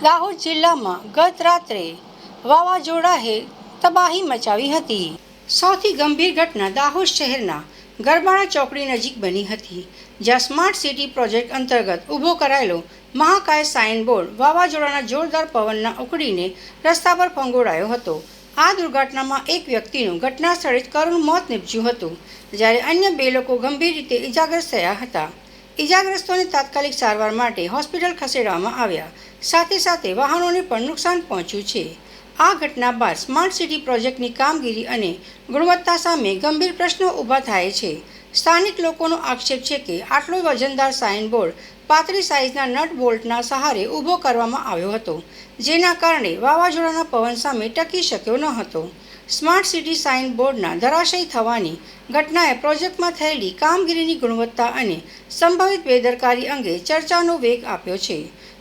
દાહોદ જિલ્લામાં ગત રાત્રે વાવાઝોડાએ તબાહી મચાવી હતી। સૌથી ગંભીર ઘટના દાહોદ શહેરના ગરબાડા ચોકડી નજીક બની હતી, જ્યાં સ્માર્ટ સિટી પ્રોજેક્ટ અંતર્ગત ઊભો કરાયેલો મહાકાય સાઇનબોર્ડ વાવાઝોડાના જોરદાર પવનના ઉખડીને રસ્તા પર ફંગોળાયો હતો। આ દુર્ઘટનામાં એક વ્યક્તિનું ઘટના સ્થળે જ કરુણ મોત નીપજ્યું હતું, જ્યારે અન્ય 2 લોકો ગંભીર રીતે ઇજાગ્રસ્ત થયા હતા। ઇજાગ્રસ્તોને તાત્કાલિક સારવાર માટે હોસ્પિટલ ખસેડવામાં આવ્યા, સાથે સાથે વાહનોને પણ નુકસાન પહોંચ્યું છે। આ ઘટના બાદ સ્માર્ટ સિટી પ્રોજેક્ટની કામગીરી અને ગુણવત્તા સામે ગંભીર પ્રશ્નો ઊભા થાય છે। સ્થાનિક લોકોનો આક્ષેપ છે કે આટલો વજનદાર સાઇનબોર્ડ પાતળી સાઇઝના નટ બોલ્ટના સહારે ઊભો કરવામાં આવ્યો હતો, જેના કારણે વાવાઝોડાના પવન સામે ટકી શક્યો ન હતો। સ્માર્ટ સિટી સાઇનબોર્ડના ધરાશયી થવાની ઘટનાએ પ્રોજેક્ટમાં થયેલી કામગીરીની ગુણવત્તા અને સંભવિત બેદરકારી અંગે ચર્ચાનો વેગ આપ્યો છે।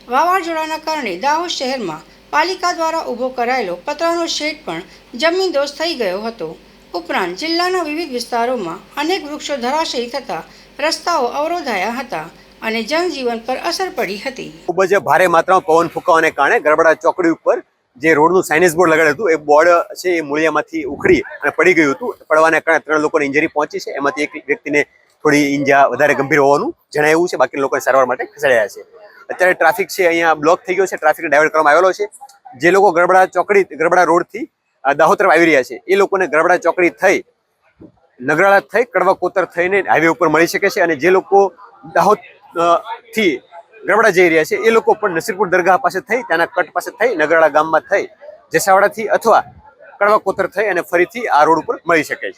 વાવાઝોડાના કારણે દાહોદ શહેરમાં પાલિકા દ્વારા ઊભો કરાયેલો પતરાનો શેડ પણ જમીનદોસ્ત થઈ ગયો હતો। ઉપરાંત જિલ્લાના વિવિધ વિસ્તારોમાં અનેક વૃક્ષો ધરાશયી થતાં રસ્તાઓ અવરોધાયા હતા અને જનજીવન પર અસર પડી હતી। ખૂબ જ ભારે માત્રામાં પવન ફૂંકાવાને કારણે ગરબાડા ચોકડી ઉપર જે રોડનું સાઇનેજ બોર્ડ લગાડ્યું હતું, એ બોર્ડ છે એ મૂળિયામાંથી ઉખડી અને પડી ગયું હતું। પડવાને કારણે 3 લોકોને ઇન્જરી પહોંચી છે, એમાંથી એક વ્યક્તિને થોડી ઈજા વધારે ગંભીર હોવાનું જણાવ્યું છે, બાકી લોકોને સારવાર માટે ખસેડાયા છે। અત્યારે ટ્રાફિક છે અહીંયા બ્લોક થઈ ગયો છે, ટ્રાફિક ડાયવર્ટ કરવામાં આવેલો છે। જે લોકો ગરબાડા રોડથી દાહોદ તરફ આવી રહ્યા છે, એ લોકોને ગરબાડા ચોકડી થઈ નગરાળા થઈ કડવા કોતર થઈને હાઈવે ઉપર મળી શકે છે, અને જે લોકો દાહોદ થી ગરબાડા જઈ રહ્યા છે, એ લોકો પણ નસીરપુર દરગાહ પાસે થઈ, ત્યાંના કટ પાસે થઈ, નગરાળા ગામમાં થઈ, જેસાવાડાથી અથવા કડવા કોતર થઈ અને ફરીથી આ રોડ ઉપર મળી શકે છે।